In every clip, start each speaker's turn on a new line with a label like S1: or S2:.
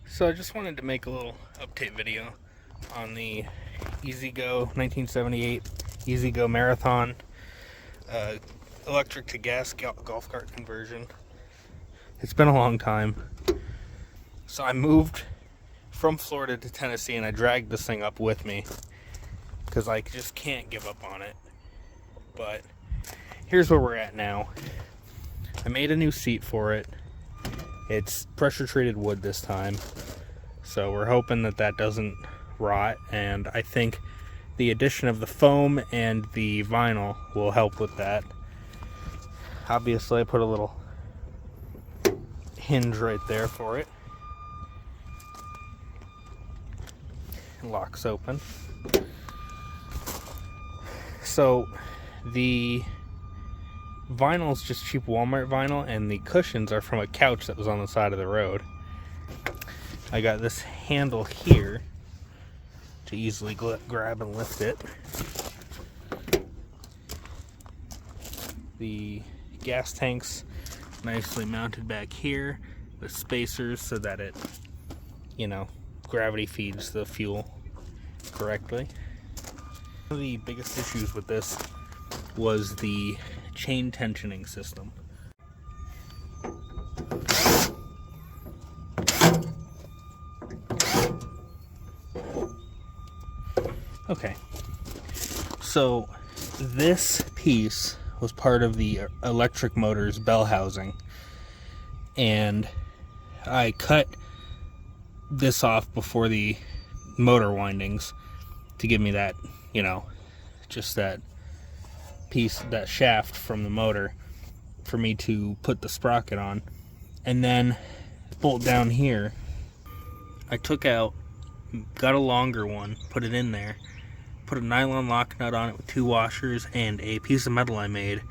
S1: So I just wanted to make a little update video on the E-Z-Go 1978 E-Z-Go Marathon uh, electric to gas golf cart conversion. It's been a long time. So I moved from Florida to Tennessee and I dragged this thing up with me because I just can't give up on it. But here's where we're at now. I made a new seat for it. It's pressure treated wood this time, so we're hoping that that doesn't rot, and I think the addition of the foam and the vinyl will help with that. Obviously I put a little hinge right there for it. It locks open. So the vinyl's just cheap Walmart vinyl, and the cushions are from a couch that was on the side of the road. I got this handle here to easily grab and lift it. The gas tank's nicely mounted back here with spacers so that it, gravity feeds the fuel correctly. One of the biggest issues with this was the chain tensioning system. Okay, so this piece was part of the electric motor's bell housing, and I cut this off before the motor windings to give me that, just that piece, that shaft from the motor for me to put the sprocket on. And then bolt down here, I took out, got a longer one, put it in there, put a nylon lock nut on it with 2 washers and a piece of metal I made.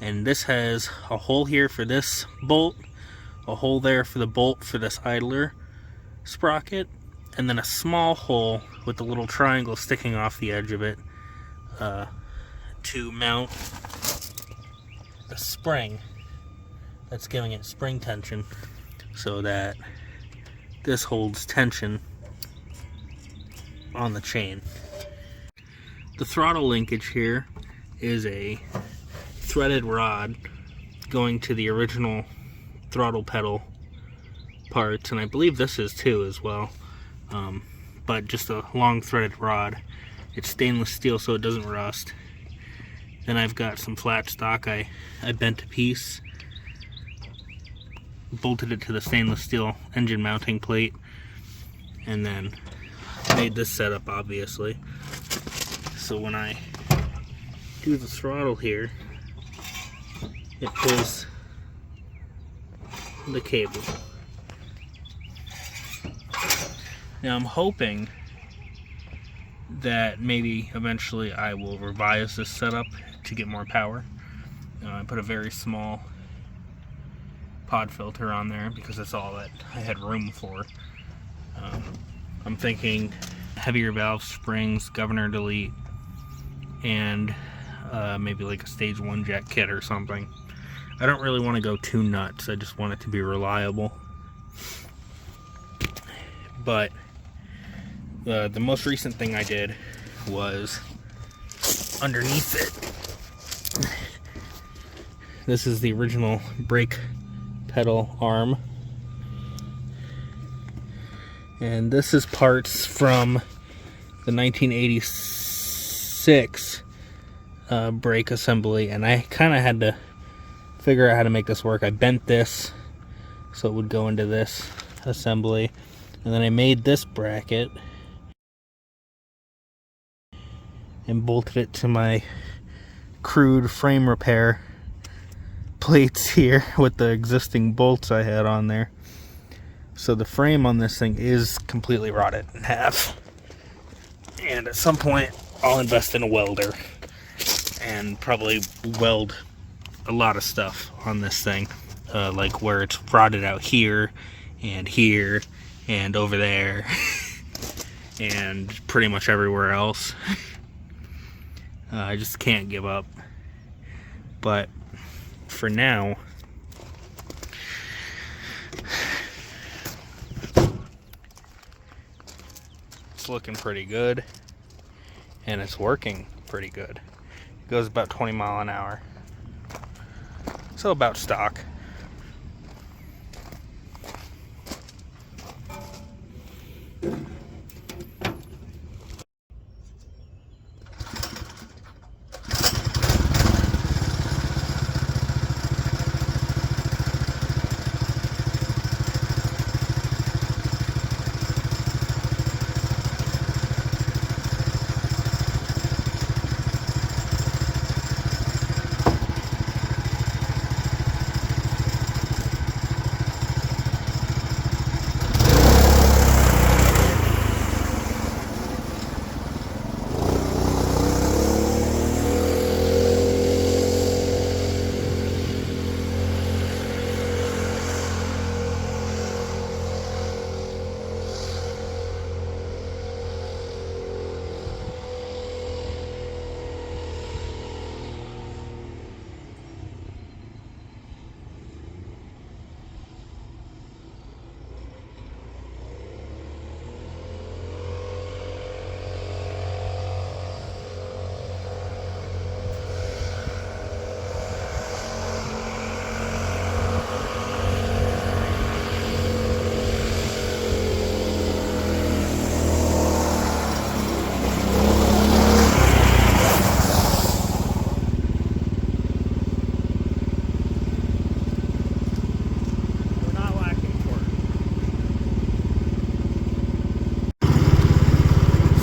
S1: And this has a hole here for this bolt, a hole there for the bolt for this idler sprocket, and then a small hole with a little triangle sticking off the edge of it to mount the spring that's giving it spring tension, so that this holds tension on the chain. The throttle linkage here is a threaded rod going to the original throttle pedal parts, and I believe this is too as well, but just a long threaded rod. It's stainless steel so it doesn't rust. Then I've got some flat stock I bent a piece, bolted it to the stainless steel engine mounting plate, and then made this setup, obviously. So when I do the throttle here, it pulls the cable. Now I'm hoping that maybe eventually I will revise this setup to get more power. I put a very small pod filter on there because that's all that I had room for. I'm thinking heavier valve springs, governor delete, and maybe like a stage 1 jack kit or something. I don't really want to go too nuts, I just want it to be reliable. But the most recent thing I did was underneath it. This is the original brake pedal arm, and this is parts from the 1986 brake assembly, and I kind of had to figure out how to make this work. I bent this so it would go into this assembly, and then I made this bracket and bolted it to my crude frame repair plates here with the existing bolts I had on there. So the frame on this thing is completely rotted in half, and at some point I'll invest in a welder and probably weld a lot of stuff on this thing, like where it's rotted out here and over there and pretty much everywhere else. I just can't give up. But for now, it's looking pretty good, and it's working pretty good. It goes about 20 miles an hour, so about stock.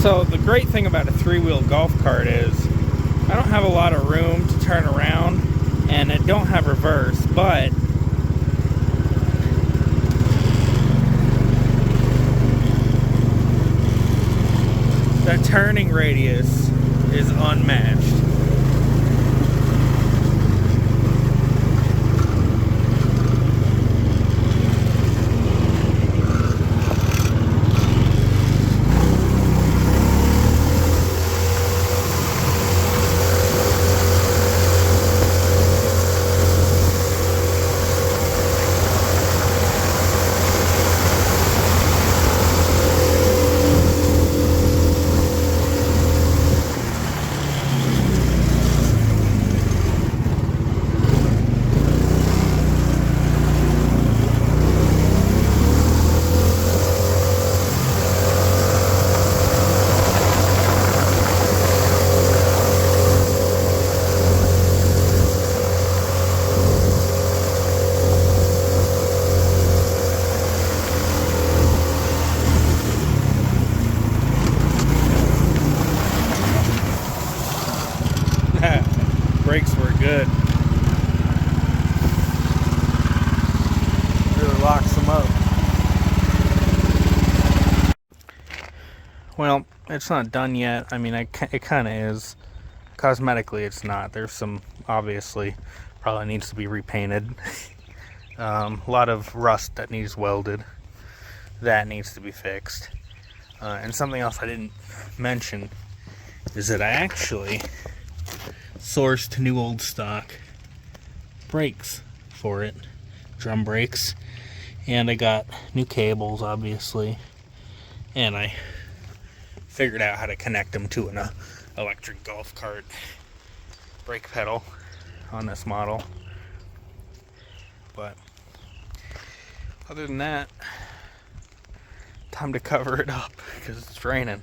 S1: So the great thing about a three-wheel golf cart is I don't have a lot of room to turn around, and it don't have reverse, but the turning radius is unmatched. Brakes were good. Really locks them up. Well, it's not done yet. I mean, it kind of is. Cosmetically, it's not. There's some, obviously, probably needs to be repainted. A lot of rust that needs welded. That needs to be fixed. And something else I didn't mention is that I actually sourced new old stock brakes for it, drum brakes, and I got new cables, obviously, and I figured out how to connect them to an electric golf cart brake pedal on this model. But other than that, time to cover it up because it's raining.